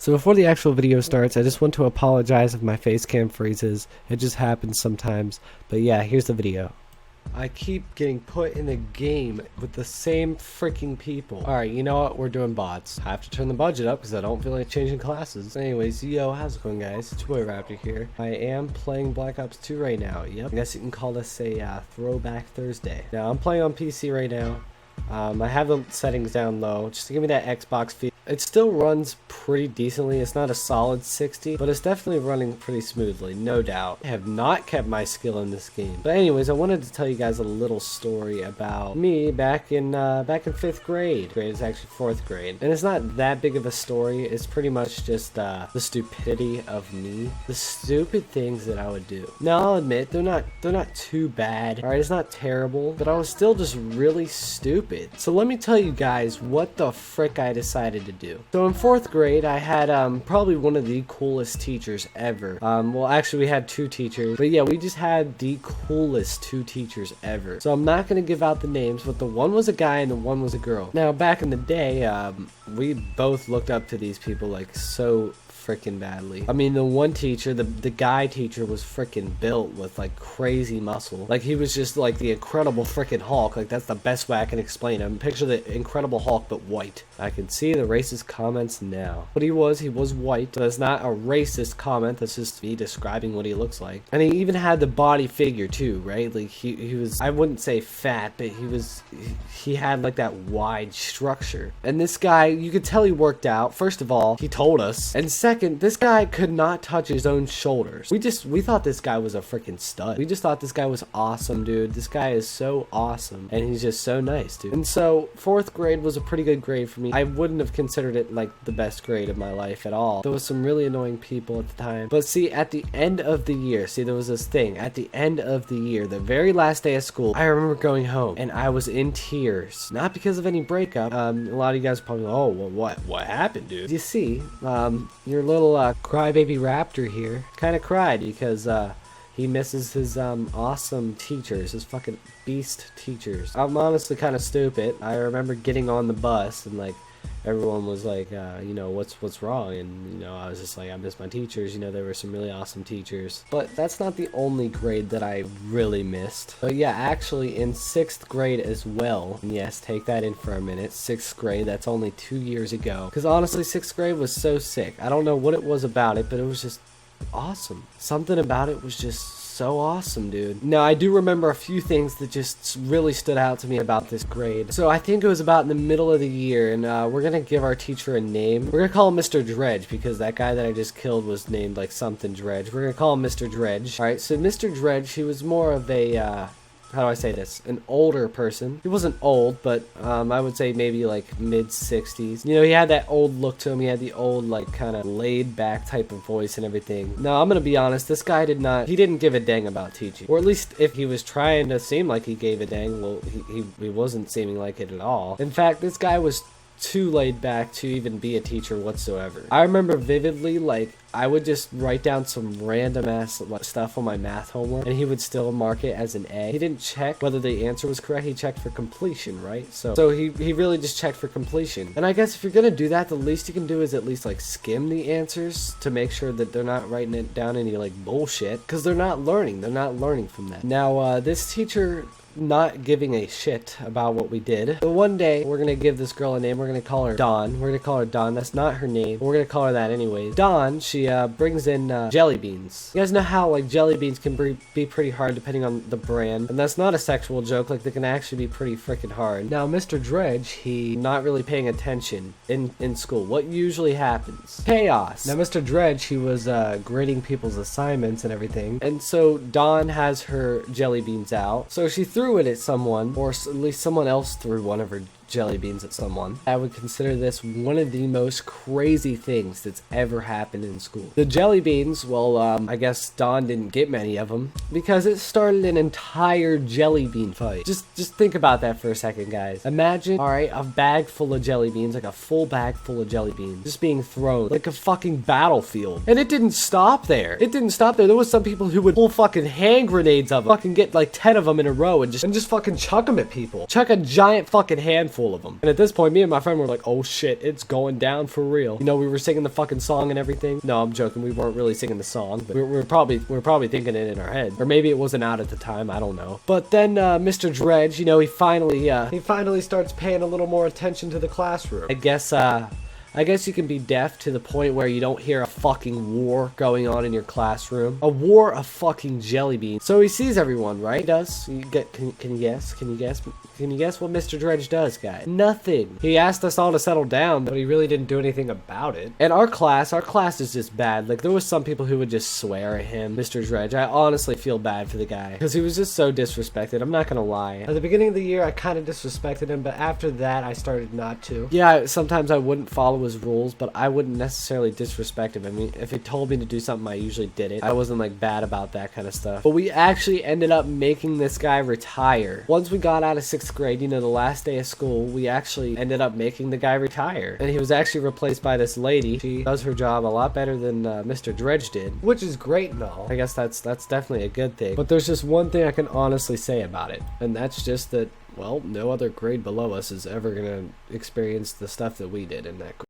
So before the actual video starts, I just want to apologize if my Facecam freezes. It just happens sometimes. But yeah, here's the video. I keep getting put in the game with the same freaking people. Alright, you know what? We're doing bots. I have to turn the budget up because I don't feel like changing classes. Anyways, yo, how's it going, guys? It's your boy Raptor here. I am playing Black Ops 2 right now. Yep. I guess you can call this a throwback Thursday. Now, I'm playing on PC right now. I have the settings down low just to give me that Xbox feel. It still runs pretty decently. It's not a solid 60, but it's definitely running pretty smoothly, no doubt. I have not kept my skill in this game. But anyways, I wanted to tell you guys a little story about me back in 5th grade. It's actually 4th grade. And it's not that big of a story. It's pretty much just the stupidity of me. The stupid things that I would do. Now, I'll admit, they're not too bad. Alright, it's not terrible, but I was still just really stupid. So let me tell you guys what the frick I decided to do. So in 4th grade, I had probably one of the coolest teachers ever. Well, actually, we had 2 teachers, but yeah, we just had the coolest 2 teachers ever. So I'm not gonna give out the names, but the one was a guy and the one was a girl. Now, back in the day, we both looked up to these people like so freaking badly. I mean, the one teacher, the guy teacher, was freaking built with like crazy muscle. Like, he was just like the Incredible freaking Hulk. Like, that's the best way I can explain him. Picture the Incredible Hulk but white. I can see the racist comments now. But he was white. So that's not a racist comment. That's just me describing what he looks like. And he even had the body figure too, right? Like, he was, I wouldn't say fat, but he had like that wide structure. And this guy, you could tell he worked out. First of all, he told us. And second, this guy could not touch his own shoulders. We thought this guy was a freaking stud. We just thought this guy was awesome, dude. This guy is so awesome. And he's just so nice, dude. And so 4th grade was a pretty good grade for me. I wouldn't have considered it like the best grade of my life at all. There was some really annoying people at the time. But see, at the end of the year, see, there was this thing. At the end of the year, the very last day of school, I remember going home and I was in tears. Not because of any breakup. A lot of you guys probably, oh, well, what happened, dude? You see, your little crybaby Raptor here kind of cried because he misses his awesome teachers, his fucking beast teachers. I'm honestly kind of stupid. I remember getting on the bus and like everyone was like, you know, what's wrong? And, you know, I was just like, I miss my teachers. You know, there were some really awesome teachers. But that's not the only grade that I really missed. But yeah, actually in 6th grade as well. And yes, take that in for a minute. 6th grade, that's only 2 years ago. Because honestly, 6th grade was so sick. I don't know what it was about it, but it was just awesome. Something about it was just so awesome, dude. Now, I do remember a few things that just really stood out to me about this grade. So I think it was about in the middle of the year, and we're gonna give our teacher a name. We're gonna call him Mr. Dredge because that guy that I just killed was named like something Dredge. We're gonna call him Mr. Dredge. Alright, so Mr. Dredge, he was more of a how do I say this? An older person. He wasn't old, but I would say maybe like mid-60s. You know, he had that old look to him. He had the old, like, kind of laid-back type of voice and everything. Now, I'm gonna be honest. This guy he didn't give a dang about teaching. Or at least if he was trying to seem like he gave a dang, well, he wasn't seeming like it at all. In fact, this guy was too laid back to even be a teacher whatsoever. I remember vividly, like, I would just write down some random ass stuff on my math homework and he would still mark it as an A. He didn't check whether the answer was correct. He checked for completion, right? So he really just checked for completion. And I guess if you're gonna do that, the least you can do is at least like skim the answers to make sure that they're not writing it down any like bullshit, because they're not learning. They're not learning from that. Now, this teacher not giving a shit about what we did. So one day, we're gonna give this girl a name. We're gonna call her Dawn. We're gonna call her Dawn. That's not her name, but we're gonna call her that anyways. Dawn, she brings in jelly beans. You guys know how like jelly beans can be pretty hard depending on the brand, and that's not a sexual joke. Like, they can actually be pretty freaking hard. Now, Mr. Dredge, he not really paying attention in school. What usually happens? Chaos. Now, Mr. Dredge, he was grading people's assignments and everything, and so Dawn has her jelly beans out. So she threw it at someone, or at least someone else threw one of her jelly beans at someone. I would consider this one of the most crazy things that's ever happened in school. The jelly beans, well, I guess Dawn didn't get many of them because it started an entire jelly bean fight. Just think about that for a second, guys. Imagine, alright, a bag full of jelly beans, like a full bag full of jelly beans, just being thrown like a fucking battlefield. And it didn't stop there. It didn't stop there. There was some people who would pull fucking hand grenades of them, fucking get like 10 of them in a row and just fucking chuck them at people. Chuck a giant fucking handful full of them. And at this point, me and my friend were like, oh shit, it's going down for real. You know, we were singing the fucking song and everything. No, I'm joking. We weren't really singing the song, but we were probably thinking it in our head. Or maybe it wasn't out at the time. I don't know. But then Mr. Dredge, you know, he finally starts paying a little more attention to the classroom. I guess you can be deaf to the point where you don't hear a fucking war going on in your classroom. A war of fucking jelly beans. So he sees everyone, right? He does. Can you guess? Can you guess what Mr. Dredge does, guys? Nothing. He asked us all to settle down, but he really didn't do anything about it. And our class is just bad. Like, there was some people who would just swear at him, Mr. Dredge. I honestly feel bad for the guy because he was just so disrespected. I'm not gonna lie. At the beginning of the year, I kind of disrespected him, but after that, I started not to. Yeah, sometimes I wouldn't follow his rules, but I wouldn't necessarily disrespect him. I mean, if he told me to do something, I usually did it. I wasn't like bad about that kind of stuff. But we actually ended up making this guy retire. Once we got out of 6th grade, you know, the last day of school, we actually ended up making the guy retire. And he was actually replaced by this lady. She does her job a lot better than Mr. Dredge did, which is great and all. I guess that's definitely a good thing. But there's just one thing I can honestly say about it, and that's just that, well, no other grade below us is ever gonna experience the stuff that we did in that grade.